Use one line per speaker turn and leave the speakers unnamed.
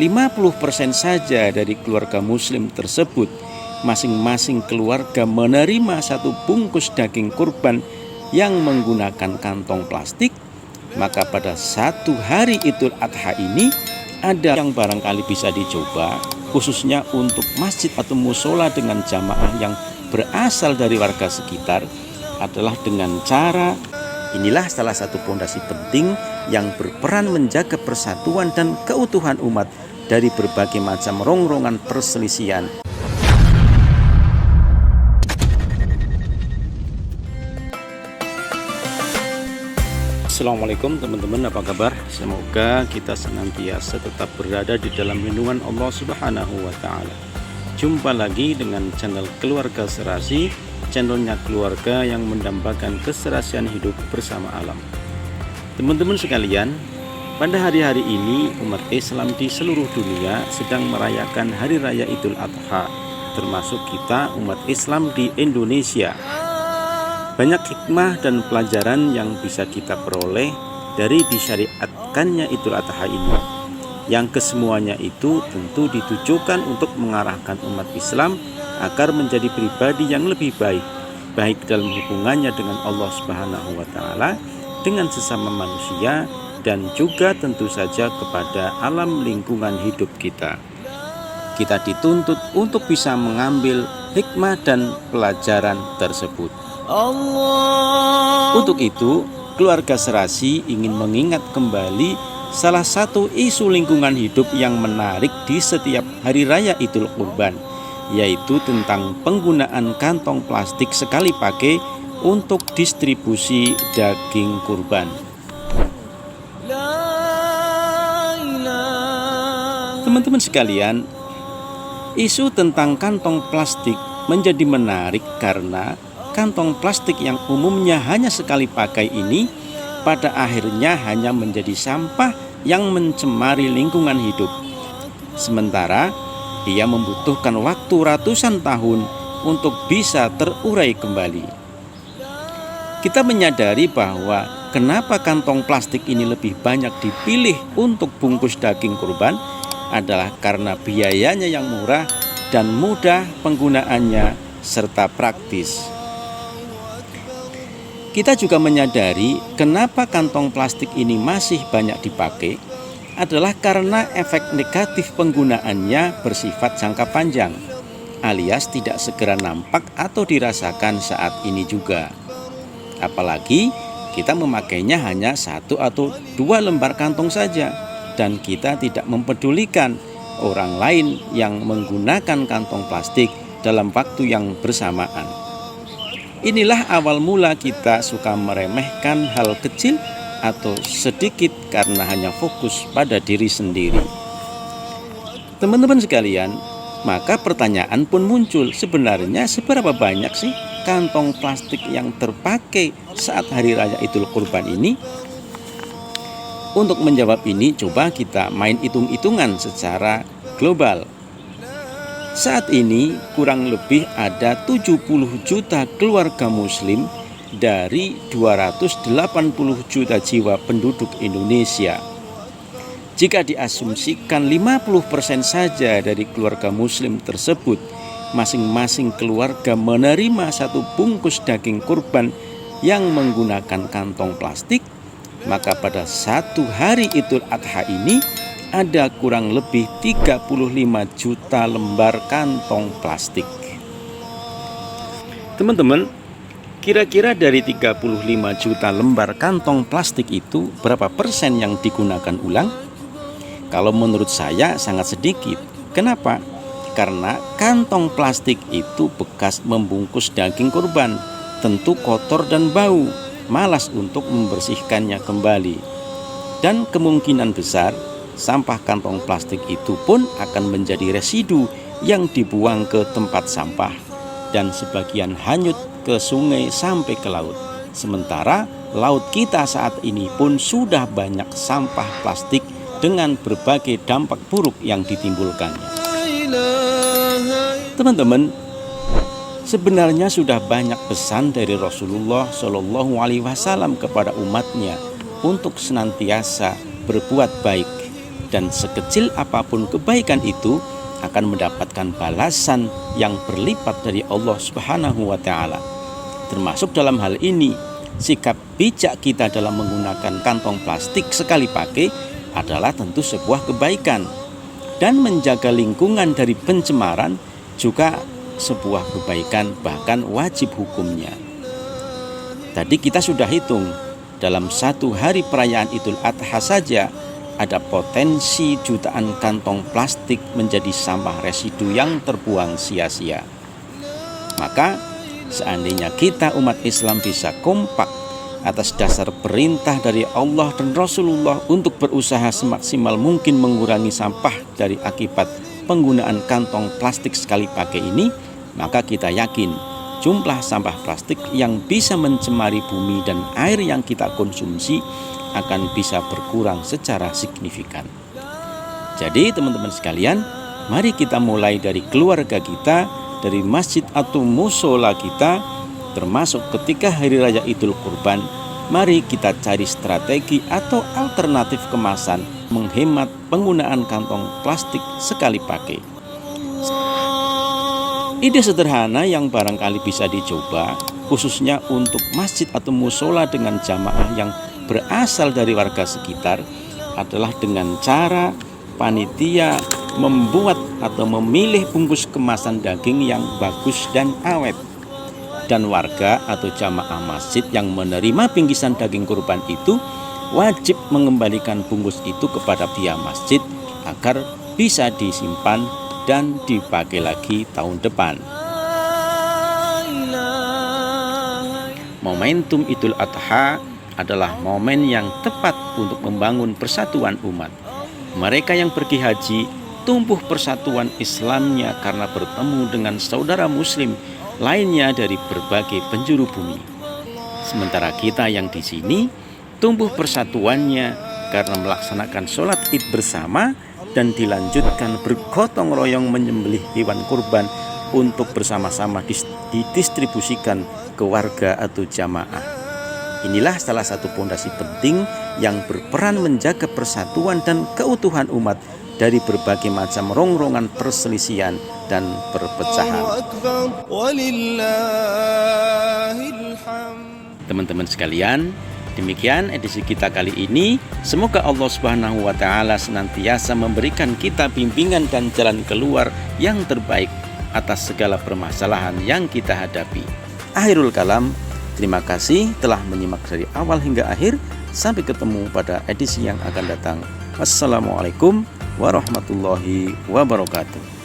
50% saja dari keluarga muslim tersebut, masing-masing keluarga menerima satu bungkus daging kurban yang menggunakan kantong plastik, maka pada satu hari Idul Adha ini ada yang barangkali bisa dicoba, khususnya untuk masjid atau musola dengan jamaah yang berasal dari warga sekitar, adalah dengan cara inilah salah satu fondasi penting yang berperan menjaga persatuan dan keutuhan umat dari berbagai macam rongrongan perselisihan. Assalamualaikum teman-teman, apa kabar? Semoga kita senantiasa tetap berada di dalam lindungan Allah Subhanahu wa Ta'ala. Jumpa lagi dengan channel Keluarga Serasi, channelnya keluarga yang mendambakan keserasian hidup bersama alam. Teman-teman sekalian, pada hari-hari ini umat Islam di seluruh dunia sedang merayakan Hari Raya Idul Adha, termasuk kita umat Islam di Indonesia. Banyak hikmah dan pelajaran yang bisa kita peroleh dari disyariatkannya Idul Adha ini, yang kesemuanya itu tentu ditujukan untuk mengarahkan umat Islam agar menjadi pribadi yang lebih baik, baik dalam hubungannya dengan Allah Subhanahu wa Ta'ala, dengan sesama manusia, dan juga tentu saja kepada alam lingkungan hidup kita. Kita dituntut untuk bisa mengambil hikmah dan pelajaran tersebut. Untuk itu, keluarga Serasi ingin mengingat kembali salah satu isu lingkungan hidup yang menarik di setiap hari raya Idul Kurban, yaitu tentang penggunaan kantong plastik sekali pakai untuk distribusi daging kurban. Teman-teman sekalian, isu tentang kantong plastik menjadi menarik karena kantong plastik yang umumnya hanya sekali pakai ini pada akhirnya hanya menjadi sampah yang mencemari lingkungan hidup. Sementara ia membutuhkan waktu ratusan tahun untuk bisa terurai kembali. Kita menyadari bahwa kenapa kantong plastik ini lebih banyak dipilih untuk bungkus daging kurban adalah karena biayanya yang murah dan mudah penggunaannya serta praktis. Kita juga menyadari kenapa kantong plastik ini masih banyak dipakai adalah karena efek negatif penggunaannya bersifat jangka panjang, alias tidak segera nampak atau dirasakan saat ini juga. Apalagi kita memakainya hanya 1 atau 2 lembar kantong saja, dan kita tidak mempedulikan orang lain yang menggunakan kantong plastik dalam waktu yang bersamaan. Inilah awal mula kita suka meremehkan hal kecil atau sedikit karena hanya fokus pada diri sendiri. Teman-teman sekalian, maka pertanyaan pun muncul, sebenarnya seberapa banyak sih kantong plastik yang terpakai saat Hari Raya Idul Kurban ini? Untuk menjawab ini, coba kita main hitung-hitungan secara global. Saat ini kurang lebih ada 70 juta keluarga muslim dari 280 juta jiwa penduduk Indonesia. Jika diasumsikan 50% saja dari keluarga muslim tersebut, masing-masing keluarga menerima satu bungkus daging kurban yang menggunakan kantong plastik, maka pada satu hari Idul Adha ini ada kurang lebih 35 juta lembar kantong plastik. Teman-teman, kira-kira dari 35 juta lembar kantong plastik itu berapa persen yang digunakan ulang? Kalau menurut saya sangat sedikit. Kenapa? Karena kantong plastik itu bekas membungkus daging kurban, tentu kotor dan bau, malas untuk membersihkannya kembali. Dan kemungkinan besar sampah kantong plastik itu pun akan menjadi residu yang dibuang ke tempat sampah dan sebagian hanyut ke sungai sampai ke laut. Sementara laut kita saat ini pun sudah banyak sampah plastik dengan berbagai dampak buruk yang ditimbulkannya. Teman-teman, sebenarnya sudah banyak pesan dari Rasulullah Shallallahu Alaihi Wasallam kepada umatnya untuk senantiasa berbuat baik. dan sekecil apapun kebaikan itu akan mendapatkan balasan yang berlipat dari Allah Subhanahu wa Ta'ala. Termasuk dalam hal ini, sikap bijak kita dalam menggunakan kantong plastik sekali pakai adalah tentu sebuah kebaikan, dan menjaga lingkungan dari pencemaran juga sebuah kebaikan, bahkan wajib hukumnya. Tadi kita sudah hitung, dalam satu hari perayaan Idul Adha saja ada potensi jutaan kantong plastik menjadi sampah residu yang terbuang sia-sia. Maka seandainya kita umat Islam bisa kompak atas dasar perintah dari Allah dan Rasulullah untuk berusaha semaksimal mungkin mengurangi sampah dari akibat penggunaan kantong plastik sekali pakai ini, maka kita yakin jumlah sampah plastik yang bisa mencemari bumi dan air yang kita konsumsi akan bisa berkurang secara signifikan. Jadi teman-teman sekalian, mari kita mulai dari keluarga kita, dari masjid atau musola kita, termasuk ketika hari raya Idul Kurban. Mari kita cari strategi atau alternatif kemasan menghemat penggunaan kantong plastik sekali pakai. Ide sederhana yang barangkali bisa dicoba, khususnya untuk masjid atau musola dengan jamaah yang berasal dari warga sekitar, adalah dengan cara panitia membuat atau memilih bungkus kemasan daging yang bagus dan awet, dan warga atau jamaah masjid yang menerima bingkisan daging kurban itu wajib mengembalikan bungkus itu kepada pihak masjid agar bisa disimpan dan dipakai lagi tahun depan. Momentum Idul Adha adalah momen yang tepat untuk membangun persatuan umat. Mereka yang pergi haji tumbuh persatuan Islamnya karena bertemu dengan saudara muslim lainnya dari berbagai penjuru bumi. Sementara kita yang di sini tumbuh persatuannya karena melaksanakan sholat Id bersama dan dilanjutkan bergotong royong menyembelih hewan kurban untuk bersama-sama didistribusikan ke warga atau jamaah. Inilah salah satu fondasi penting yang berperan menjaga persatuan dan keutuhan umat dari berbagai macam rongrongan perselisihan dan perpecahan. Teman-teman sekalian, demikian edisi kita kali ini. Semoga Allah Subhanahu wa Ta'ala senantiasa memberikan kita bimbingan dan jalan keluar yang terbaik atas segala permasalahan yang kita hadapi. Akhirul kalam. Terima kasih telah menyimak dari awal hingga akhir. Sampai ketemu pada edisi yang akan datang. Wassalamualaikum warahmatullahi wabarakatuh.